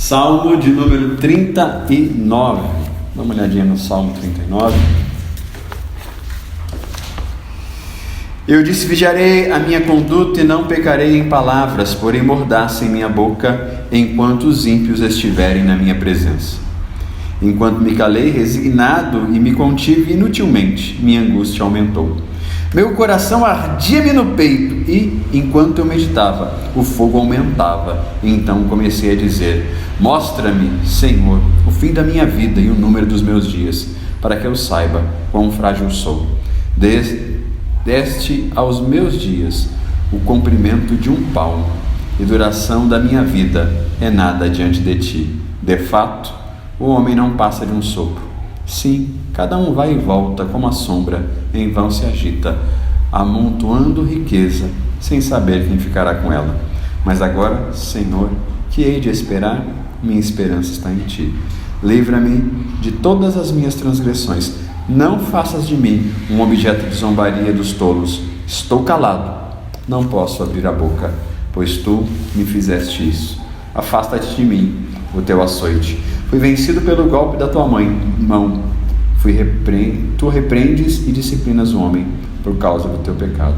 Salmo de número 39. Dá uma olhadinha no Salmo 39. Eu disse: vigiarei a minha conduta e não pecarei em palavras, porém mordaça em minha boca, enquanto os ímpios estiverem na minha presença. Enquanto me calei resignado e me contive inutilmente, minha angústia aumentou. Meu coração ardia-me no peito e, enquanto eu meditava, o fogo aumentava. Então comecei a dizer: mostra-me, Senhor, o fim da minha vida e o número dos meus dias, para que eu saiba quão frágil sou. Deste aos meus dias o comprimento de um palmo, e duração da minha vida é nada diante de ti. De fato, o homem não passa de um sopro. Sim, cada um vai e volta como a sombra, em vão se agita, amontoando riqueza, sem saber quem ficará com ela. Mas agora, Senhor, que hei de esperar? Minha esperança está em ti. Livra-me de todas as minhas transgressões. Não faças de mim um objeto de zombaria dos tolos. Estou calado, não posso abrir a boca, pois tu me fizeste isso. Afasta-te de mim o teu açoite. Fui vencido pelo golpe da tua mão. Tu repreendes e disciplinas o homem por causa do teu pecado.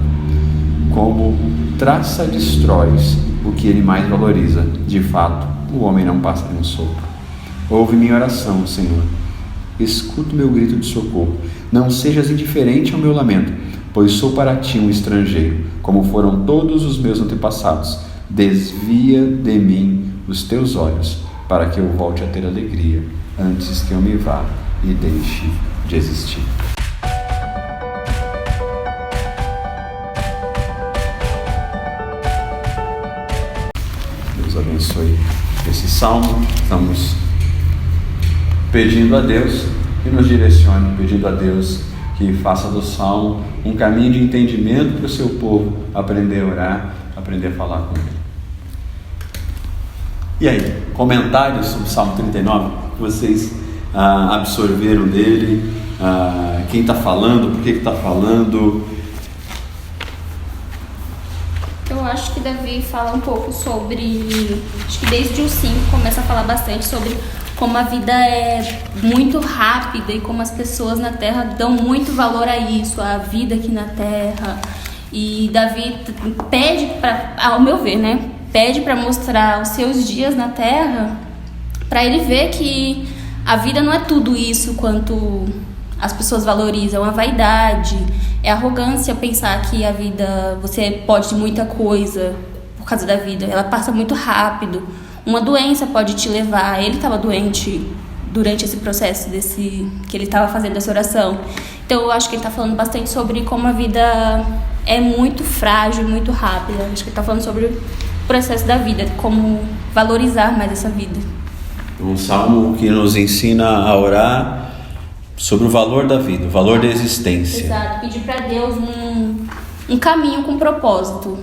Como traça destróis o que ele mais valoriza. De fato, o homem não passa de um sopro. Ouve minha oração, Senhor. Escuta o meu grito de socorro. Não sejas indiferente ao meu lamento, pois sou para ti um estrangeiro, como foram todos os meus antepassados. Desvia de mim os teus olhos, para que eu volte a ter alegria, antes que eu me vá e deixe de existir. Deus abençoe esse salmo. Estamos pedindo a Deus que nos direcione, pedindo a Deus que faça do salmo um caminho de entendimento para o seu povo aprender a orar, aprender a falar com Ele. E aí, comentários sobre o Salmo 39? Vocês absorveram dele? Quem está falando? Por que está falando? Eu acho que Davi fala um pouco sobre... Acho que desde o 5 começa a falar bastante sobre como a vida é muito rápida e como as pessoas na Terra dão muito valor a isso, a vida aqui na Terra. E Davi pede, ao meu ver, né? Pede para mostrar os seus dias na Terra, para ele ver que a vida não é tudo isso quanto as pessoas valorizam. A vaidade, é arrogância pensar que a vida, você pode de muita coisa por causa da vida. Ela passa muito rápido. Uma doença pode te levar. Ele estava doente durante esse processo que ele estava fazendo essa oração. Então eu acho que ele está falando bastante sobre como a vida é muito frágil, muito rápida. Acho que ele está falando sobre o processo da vida, como valorizar mais essa vida. Um salmo que nos ensina a orar sobre o valor da vida, o valor da existência. Exato, pedir para Deus um caminho com propósito.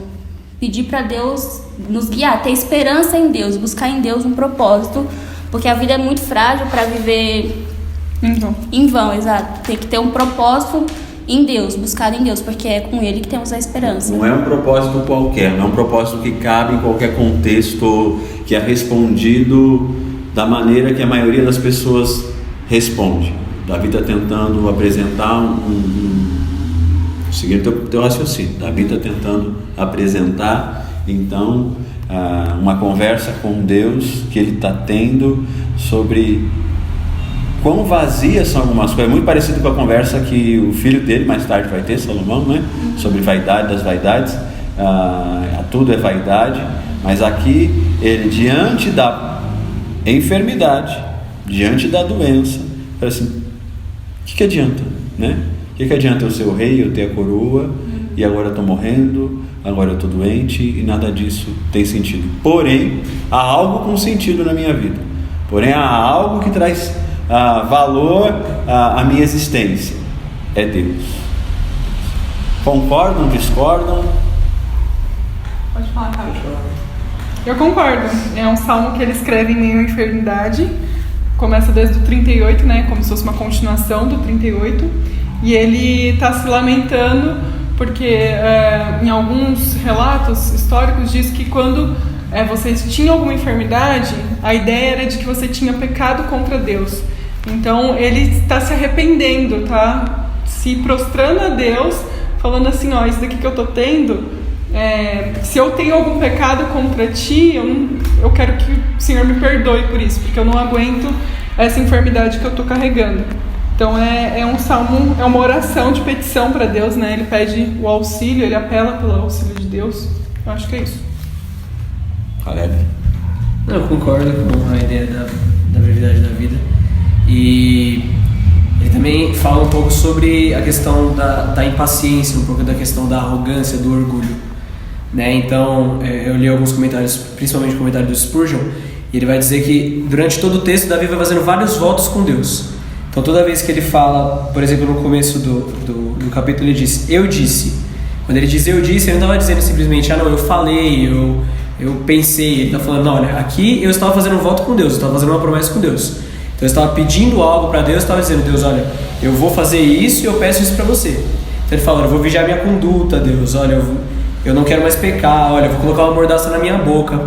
Pedir para Deus nos guiar, ter esperança em Deus, buscar em Deus um propósito, porque a vida é muito frágil para viver em vão, exato. Tem que ter um propósito em Deus, buscar em Deus, porque é com Ele que temos a esperança. Não é um propósito qualquer, não é um propósito que cabe em qualquer contexto, que é respondido da maneira que a maioria das pessoas responde. Davi está tentando apresentar seguindo o teu raciocínio. Davi está tentando apresentar, então, uma conversa com Deus que ele está tendo sobre quão vazias são algumas coisas. Muito parecido com a conversa que o filho dele mais tarde vai ter, Salomão, né? Sobre vaidade das vaidades. Tudo é vaidade, mas aqui ele, diante da enfermidade, diante da doença, fala assim: o que adianta, né? O que adianta eu ser o rei, eu ter a coroa, e agora eu estou morrendo, agora eu estou doente, e nada disso tem sentido. Porém, há algo com sentido na minha vida. Porém, há algo que traz valor à minha existência. É Deus. Concordam, discordam? Pode falar, cara. Eu concordo. É um salmo que ele escreve em meio à enfermidade. Começa desde o 38, né? Como se fosse uma continuação do 38. E ele está se lamentando porque em alguns relatos históricos diz que quando vocês tinham alguma enfermidade, a ideia era de que você tinha pecado contra Deus. Então ele está se arrependendo, tá? Se prostrando a Deus, falando assim, ó, isso daqui que eu tô tendo, se eu tenho algum pecado contra ti, eu quero que o Senhor me perdoe por isso, porque eu não aguento essa enfermidade que eu tô carregando. Então é um salmo, é uma oração de petição para Deus, né? Ele pede o auxílio, ele apela pelo auxílio de Deus. Eu acho que é isso. Caleb? Não, eu concordo com a ideia da brevidade da vida. E ele também fala um pouco sobre a questão da impaciência, um pouco da questão da arrogância, do orgulho, né? Então, eu li alguns comentários, principalmente o comentário do Spurgeon, e ele vai dizer que durante todo o texto Davi vai fazendo vários votos com Deus. Então toda vez que ele fala, por exemplo, no começo do capítulo, ele diz, eu disse. Quando ele diz eu disse, ele não estava dizendo simplesmente, não, eu falei, eu pensei. Ele está falando, não, olha, aqui eu estava fazendo um voto com Deus, eu estava fazendo uma promessa com Deus. Então eu estava pedindo algo para Deus, eu estava dizendo, Deus, olha, eu vou fazer isso e eu peço isso para você. Então ele fala, olha, eu vou vigiar minha conduta, Deus, olha, eu não quero mais pecar, olha, eu vou colocar uma mordaça na minha boca.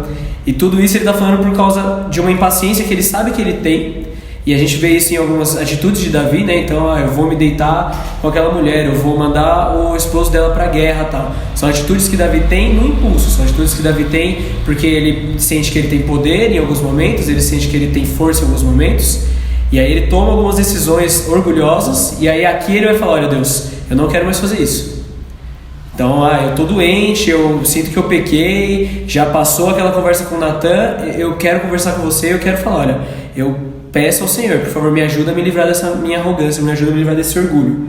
E tudo isso ele está falando por causa de uma impaciência que ele sabe que ele tem. E a gente vê isso em algumas atitudes de Davi, né? Então, eu vou me deitar com aquela mulher, eu vou mandar o esposo dela para a guerra, tal. São atitudes que Davi tem no impulso, são atitudes que Davi tem porque ele sente que ele tem poder em alguns momentos, ele sente que ele tem força em alguns momentos, e aí ele toma algumas decisões orgulhosas, e aí aqui ele vai falar, olha Deus, eu não quero mais fazer isso. Então, eu tô doente, eu sinto que eu pequei, já passou aquela conversa com o Natan, eu quero conversar com você, eu quero falar, olha, eu peço ao Senhor, por favor, me ajuda a me livrar dessa minha arrogância, me ajuda a me livrar desse orgulho.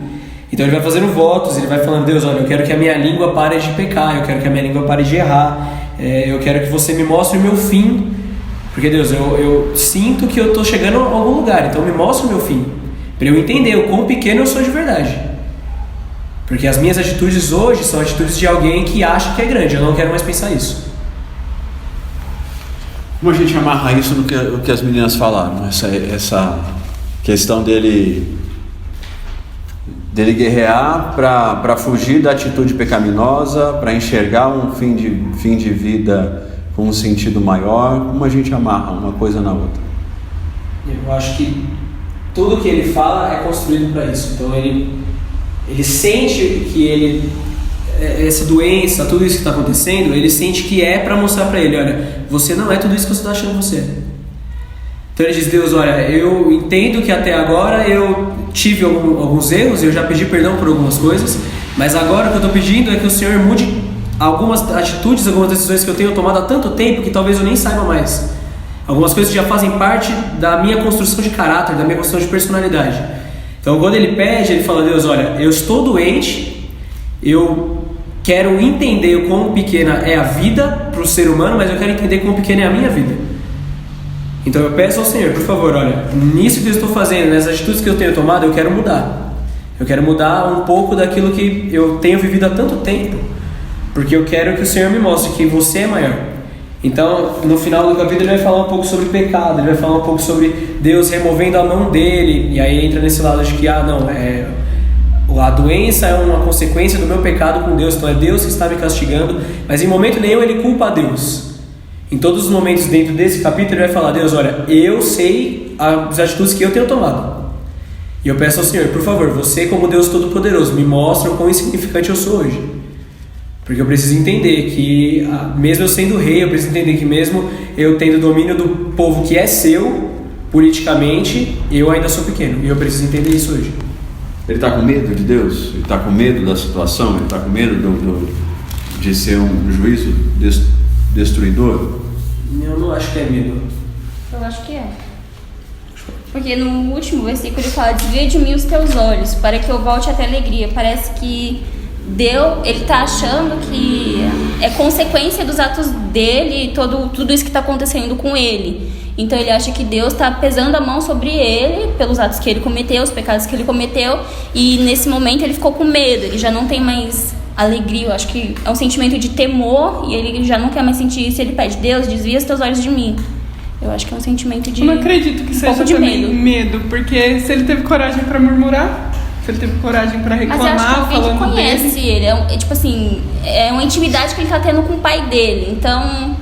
Então ele vai fazendo votos, ele vai falando, Deus, olha, eu quero que a minha língua pare de pecar, eu quero que a minha língua pare de errar, eu quero que você me mostre o meu fim, porque Deus, eu sinto que eu estou chegando a algum lugar, então me mostre o meu fim, para eu entender o quão pequeno eu sou de verdade. Porque as minhas atitudes hoje são atitudes de alguém que acha que é grande, eu não quero mais pensar isso. Como a gente amarra isso no que as meninas falaram, essa questão dele guerrear para fugir da atitude pecaminosa, para enxergar um fim de vida com um sentido maior, como a gente amarra uma coisa na outra? Eu acho que tudo que ele fala é construído para isso. Então ele sente que essa doença, tudo isso que está acontecendo, ele sente que é para mostrar para ele, olha, você não é tudo isso que você está achando que você é. Então ele diz, Deus, olha, eu entendo que até agora eu tive alguns erros, eu já pedi perdão por algumas coisas, mas agora o que eu estou pedindo é que o Senhor mude algumas atitudes, algumas decisões que eu tenho tomado há tanto tempo que talvez eu nem saiba mais. Algumas coisas que já fazem parte da minha construção de caráter, da minha construção de personalidade. Então quando ele pede, ele fala, Deus, olha, eu estou doente, eu quero entender o quão pequena é a vida para o ser humano, mas eu quero entender quão pequena é a minha vida. Então eu peço ao Senhor, por favor, olha, nisso que eu estou fazendo, nas atitudes que eu tenho tomado, eu quero mudar. Eu quero mudar um pouco daquilo que eu tenho vivido há tanto tempo, porque eu quero que o Senhor me mostre que você é maior. Então, no final do capítulo ele vai falar um pouco sobre pecado, ele vai falar um pouco sobre Deus removendo a mão dele, e aí entra nesse lado de que, a doença é uma consequência do meu pecado com Deus, então é Deus que está me castigando, mas em momento nenhum ele culpa a Deus. Em todos os momentos dentro desse capítulo ele vai falar, Deus, olha, eu sei as atitudes que eu tenho tomado, e eu peço ao Senhor, por favor, você como Deus Todo-Poderoso, me mostra o quão insignificante eu sou hoje, porque eu preciso entender que, mesmo eu sendo rei, eu preciso entender que mesmo eu tendo domínio do povo que é seu, politicamente, eu ainda sou pequeno, e eu preciso entender isso hoje. Ele está com medo de Deus? Ele está com medo da situação? Ele está com medo de ser um juízo destruidor? Eu não acho que é medo. Eu acho que é. Porque no último versículo ele fala, desvia de mim os teus olhos, para que eu volte a ter alegria. Parece que ele está achando que é consequência dos atos dele, tudo isso que está acontecendo com ele. Então ele acha que Deus está pesando a mão sobre ele pelos atos que ele cometeu, os pecados que ele cometeu, e nesse momento ele ficou com medo, ele já não tem mais alegria. Eu acho que é um sentimento de temor, e ele já não quer mais sentir isso. Ele pede, Deus, desvia os teus olhos de mim. Eu acho que é um sentimento de... Eu não acredito que seja também medo, porque se ele teve coragem para murmurar, se ele teve coragem para reclamar, mas eu acho que alguém que conhece dele. ele, tipo assim, é uma intimidade que ele tá tendo com o pai dele, então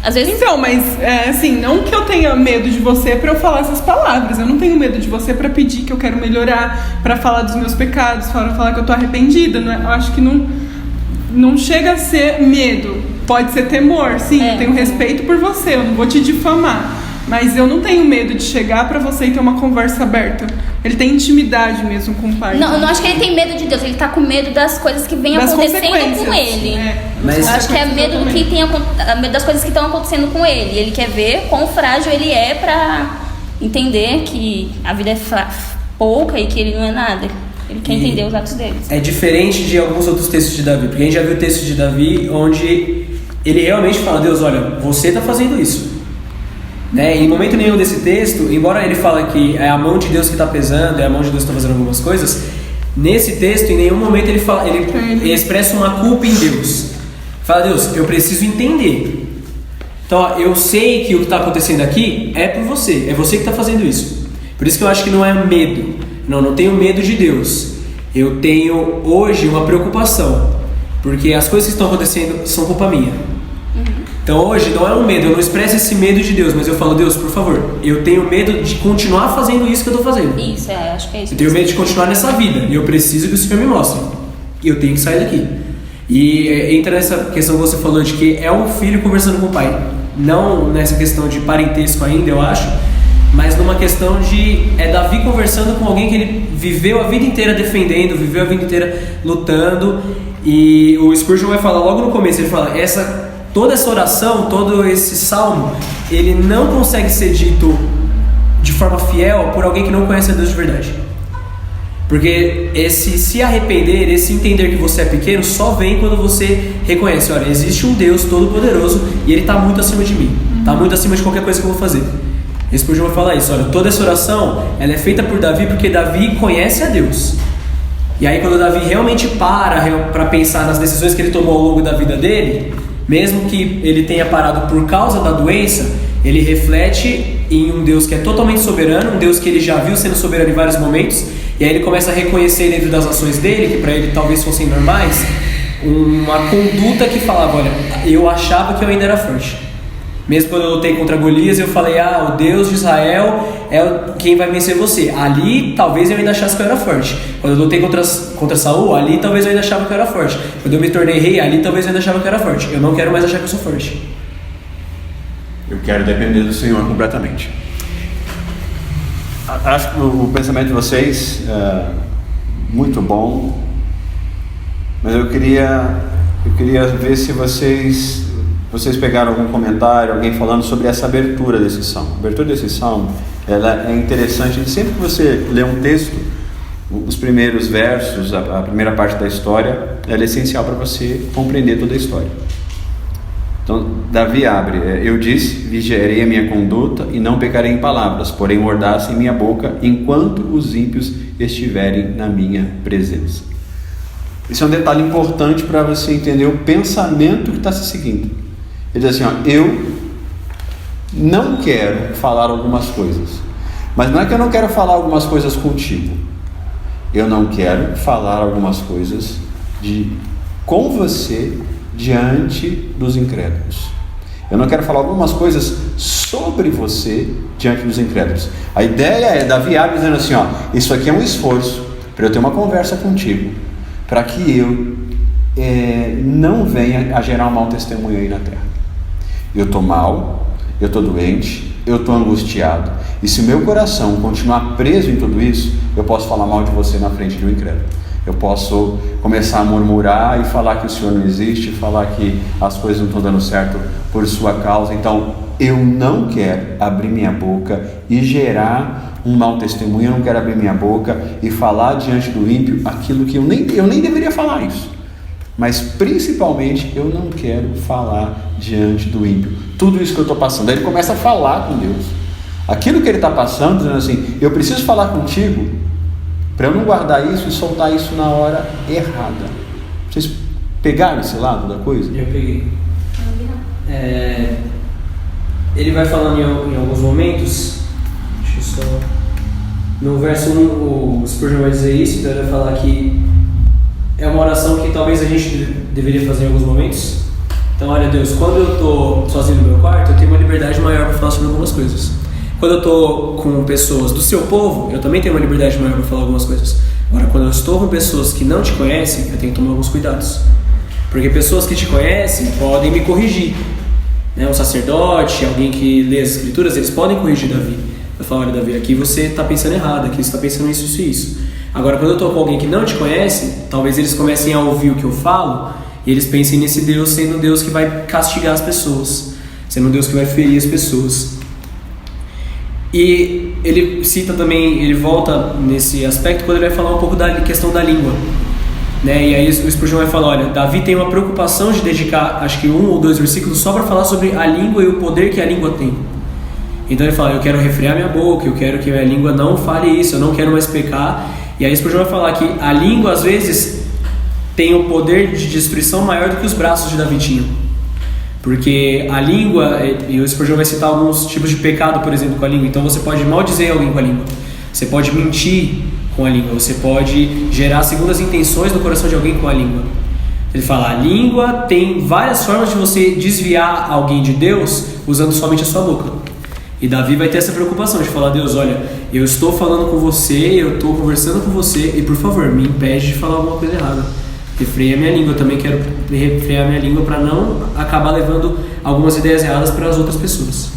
Às vezes... Então, mas assim, não que eu tenha medo de você pra eu falar essas palavras. Eu não tenho medo de você pra pedir que eu quero melhorar, pra falar dos meus pecados, pra falar que eu tô arrependida. Não é? Eu acho que não chega a ser medo. Pode ser temor, sim. Eu tenho respeito por você, eu não vou te difamar. Mas eu não tenho medo de chegar pra você e ter uma conversa aberta. Ele tem intimidade mesmo com o pai. Não, eu não acho que ele tem medo de Deus, ele tá com medo das coisas que vêm acontecendo com ele. Mas eu acho que é medo do que medo das coisas que estão acontecendo com ele. Ele quer ver quão frágil ele é pra entender que a vida é pouca e que ele não é nada. Ele quer entender os atos deles. É diferente de alguns outros textos de Davi, porque a gente já viu o texto de Davi onde ele realmente fala: Deus, olha, você está fazendo isso. Né? Em momento nenhum desse texto, embora ele fale que é a mão de Deus que está pesando, é a mão de Deus que está fazendo algumas coisas, nesse texto, em nenhum momento ele expressa uma culpa em Deus. Fala: Deus, eu preciso entender. Então, ó, eu sei que o que está acontecendo aqui é por você, é você que está fazendo isso. Por isso que eu acho que não é medo. Não tenho medo de Deus. Eu tenho hoje uma preocupação, porque as coisas que estão acontecendo são culpa minha. Então hoje não é um medo, eu não expresso esse medo de Deus, mas eu falo: Deus, por favor, eu tenho medo de continuar fazendo isso que eu estou fazendo. Isso, acho que é isso. Eu tenho medo de continuar nessa vida, e eu preciso que o Senhor me mostre. E eu tenho que sair daqui. E entra nessa questão que você falou de que é um filho conversando com o pai. Não nessa questão de parentesco ainda, eu acho, mas numa questão de Davi conversando com alguém que ele viveu a vida inteira defendendo, viveu a vida inteira lutando. E o Spurgeon vai falar logo no começo, ele fala: toda essa oração, todo esse salmo, ele não consegue ser dito de forma fiel por alguém que não conhece a Deus de verdade. Porque esse se arrepender, esse entender que você é pequeno, só vem quando você reconhece: olha, existe um Deus todo-poderoso e Ele está muito acima de mim, está muito acima de qualquer coisa que eu vou fazer. Esse Spurgeon vai falar isso: olha, toda essa oração, ela é feita por Davi porque Davi conhece a Deus. E aí quando Davi realmente para pensar nas decisões que ele tomou ao longo da vida dele, mesmo que ele tenha parado por causa da doença, ele reflete em um Deus que é totalmente soberano, um Deus que ele já viu sendo soberano em vários momentos, e aí ele começa a reconhecer dentro das ações dele, que para ele talvez fossem normais, uma conduta que falava: olha, eu achava que eu ainda era forte. Mesmo quando eu lutei contra Golias, eu falei: o Deus de Israel é quem vai vencer você. Ali, talvez eu ainda achasse que eu era forte. Quando eu lutei contra Saul, ali talvez eu ainda achava que eu era forte. Quando eu me tornei rei, ali talvez eu ainda achava que eu era forte. Eu não quero mais achar que eu sou forte. Eu quero depender do Senhor completamente. Acho que o pensamento de vocês é muito bom, mas eu queria ver se vocês pegaram algum comentário, alguém falando sobre essa abertura desse salmo. A abertura desse salmo, ela é interessante. Sempre que você lê um texto, os primeiros versos, a primeira parte da história, ela é essencial para você compreender toda a história. Então, Davi abre: eu disse, vigiarei a minha conduta e não pecarei em palavras, porém mordaça em minha boca enquanto os ímpios estiverem na minha presença. Isso é um detalhe importante para você entender o pensamento que está se seguindo. Ele diz assim: eu não quero falar algumas coisas, mas não é que eu não quero falar algumas coisas contigo, eu não quero falar algumas coisas com você diante dos incrédulos. Eu não quero falar algumas coisas sobre você diante dos incrédulos. A ideia é, Davi abre dizendo assim: isso aqui é um esforço para eu ter uma conversa contigo, para que eu não venha a gerar um mau testemunho aí na terra. Eu estou mal, eu estou doente, eu estou angustiado, e se meu coração continuar preso em tudo isso, eu posso falar mal de você na frente de um incrédulo. Eu posso começar a murmurar e falar que o Senhor não existe, falar que as coisas não estão dando certo por sua causa. Então eu não quero abrir minha boca e gerar um mau testemunho. Eu não quero abrir minha boca e falar diante do ímpio aquilo que eu nem deveria falar isso. Mas principalmente eu não quero falar diante do ímpio tudo isso que eu estou passando. Aí ele começa a falar com Deus aquilo que ele está passando, dizendo assim: eu preciso falar contigo para eu não guardar isso e soltar isso na hora errada. Vocês pegaram esse lado da coisa? Eu peguei. Ele vai falando em alguns momentos, deixa eu só... No verso 1, o Spurgeon vai dizer isso, então ele vai falar que é uma oração que talvez a gente deveria fazer em alguns momentos, Então, olha, Deus, quando eu estou sozinho no meu quarto, eu tenho uma liberdade maior para falar sobre algumas coisas. Quando eu estou com pessoas do seu povo, eu também tenho uma liberdade maior para falar algumas coisas. Agora, quando eu estou com pessoas que não te conhecem, eu tenho que tomar alguns cuidados. Porque pessoas que te conhecem podem me corrigir. Né? Um sacerdote, alguém que lê as escrituras, eles podem corrigir Davi. Eu falo, olha, Davi, aqui você está pensando errado, aqui você está pensando isso, isso e isso. Agora, quando eu estou com alguém que não te conhece, talvez eles comecem a ouvir o que eu falo e eles pensem nesse Deus sendo um Deus que vai castigar as pessoas, sendo um Deus que vai ferir as pessoas. E ele cita também, ele volta nesse aspecto quando ele vai falar um pouco da questão da língua. Né? E aí o Spurgeon vai falar, olha, Davi tem uma preocupação de dedicar, acho que 1 ou 2 versículos só para falar sobre a língua e o poder que a língua tem. Então ele fala, eu quero refrear minha boca, eu quero que minha língua não fale isso, eu não quero mais pecar. E aí o Spurgeon vai falar que a língua às vezes tem o poder de destruição maior do que os braços de Davi tinham. Porque a língua, e o Spurgeon vai citar alguns tipos de pecado, por exemplo, com a língua. Então você pode maldizer alguém com a língua, você pode mentir com a língua, você pode gerar segundas intenções no coração de alguém com a língua. Ele fala, a língua tem várias formas de você desviar alguém de Deus usando somente a sua boca. E Davi vai ter essa preocupação de falar, Deus, olha, eu estou falando com você, eu estou conversando com você, e por favor, me impede de falar alguma coisa errada. Refreia minha língua, eu também quero refrear minha língua para não acabar levando algumas ideias erradas para as outras pessoas.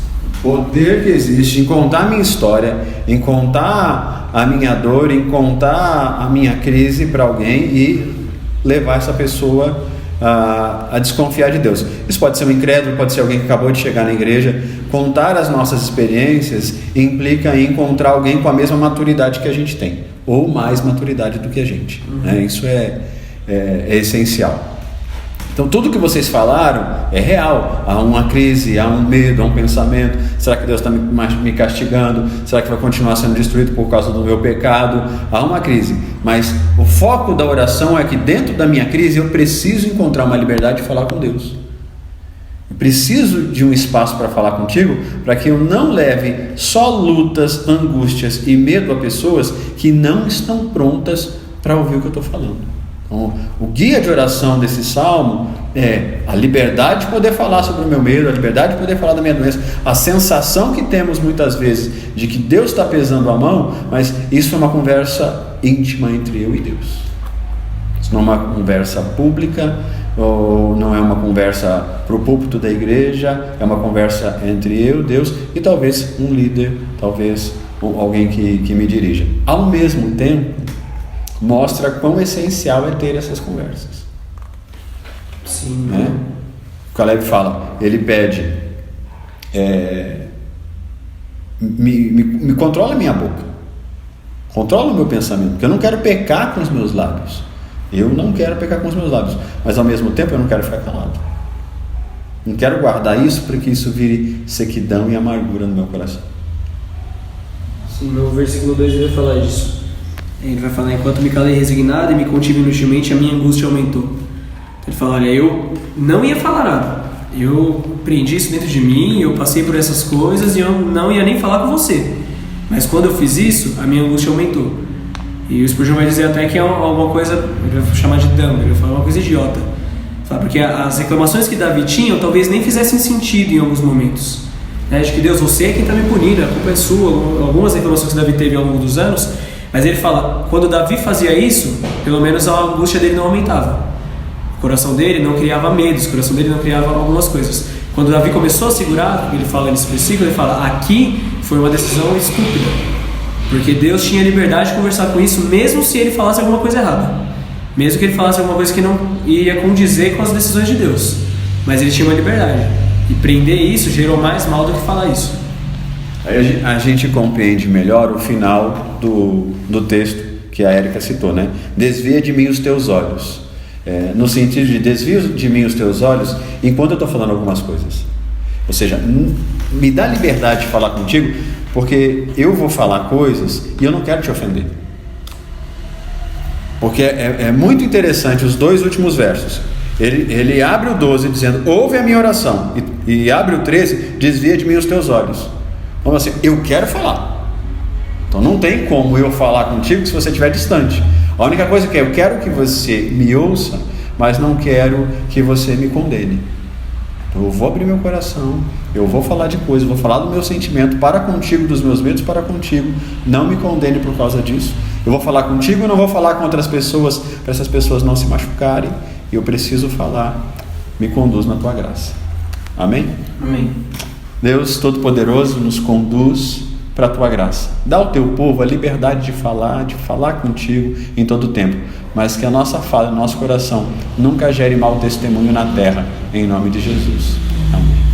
O poder que existe em contar a minha história, em contar a minha dor, em contar a minha crise para alguém e levar essa pessoa a desconfiar de Deus. Isso pode ser um incrédulo, pode ser alguém que acabou de chegar na igreja. Contar as nossas experiências implica em encontrar alguém com a mesma maturidade que a gente tem, ou mais maturidade do que a gente. Né? Isso é essencial. Então tudo que vocês falaram é real. Há uma crise, há um medo, há um pensamento. Será que Deus está me castigando? Será que vai continuar sendo destruído por causa do meu pecado? Há uma crise, mas o foco da oração é que dentro da minha crise eu preciso encontrar uma liberdade de falar com Deus. Eu preciso de um espaço para falar contigo, para que eu não leve só lutas, angústias e medo a pessoas que não estão prontas para ouvir o que eu estou falando. Então, o guia de oração desse salmo é a liberdade de poder falar sobre o meu medo, a liberdade de poder falar da minha doença, a sensação que temos muitas vezes de que Deus está pesando a mão, mas isso é uma conversa íntima entre eu e Deus. Isso não é uma conversa pública, ou não é uma conversa para o púlpito da igreja, é uma conversa entre eu, Deus e talvez um líder, talvez alguém que me dirija. Ao mesmo tempo, mostra quão essencial é ter essas conversas. Sim. Né? O Caleb fala, ele pede, me controla a minha boca, controla o meu pensamento, porque eu não quero pecar com os meus lábios. Eu não quero pecar com os meus lábios, mas ao mesmo tempo eu não quero ficar calado. Não quero guardar isso para que isso vire sequidão e amargura no meu coração. Sim, no versículo 2 ele vai falar disso. Ele vai falar, enquanto me calei resignado e me contive inutilmente, a minha angústia aumentou. Ele fala, olha, eu não ia falar nada. Eu prendi isso dentro de mim, eu passei por essas coisas e eu não ia nem falar com você. Mas quando eu fiz isso, a minha angústia aumentou. E o Spurgeon vai dizer até que é alguma coisa, ele vai chamar de dama, ele vai falar uma coisa idiota. Porque as reclamações que Davi tinha talvez nem fizessem sentido em alguns momentos. De que Deus, você é quem está me punindo, a culpa é sua. Algumas reclamações que Davi teve ao longo dos anos. Mas ele fala, quando Davi fazia isso, pelo menos a angústia dele não aumentava. O coração dele não criava medos, o coração dele não criava algumas coisas. Quando Davi começou a segurar, ele fala nesse versículo, ele fala, aqui foi uma decisão estúpida. Porque Deus tinha liberdade de conversar com isso, mesmo se ele falasse alguma coisa errada. Mesmo que ele falasse alguma coisa que não ia condizer com as decisões de Deus. Mas ele tinha uma liberdade. E prender isso gerou mais mal do que falar isso. Aí a gente compreende melhor o final do texto que a Érica citou, né? Desvia de mim os teus olhos. No sentido de desvia de mim os teus olhos enquanto eu estou falando algumas coisas. Ou seja, me dá liberdade de falar contigo, porque eu vou falar coisas e eu não quero te ofender. Porque é muito interessante os 2 últimos versos. Ele abre o 12 dizendo, ouve a minha oração, e abre o 13, desvia de mim os teus olhos. Então assim, eu quero falar. Então não tem como eu falar contigo se você estiver distante. A única coisa que eu quero que você me ouça, mas não quero que você me condene. Eu vou abrir meu coração, eu vou falar de coisas, vou falar do meu sentimento para contigo, dos meus medos para contigo. Não me condene por causa disso. Eu vou falar contigo e não vou falar com outras pessoas, para essas pessoas não se machucarem. E eu preciso falar. Me conduz na tua graça. Amém? Amém. Deus Todo-Poderoso, nos conduz para a tua graça. Dá ao teu povo a liberdade de falar contigo em todo o tempo, mas que a nossa fala, o nosso coração nunca gere mau testemunho na terra, em nome de Jesus. Amém.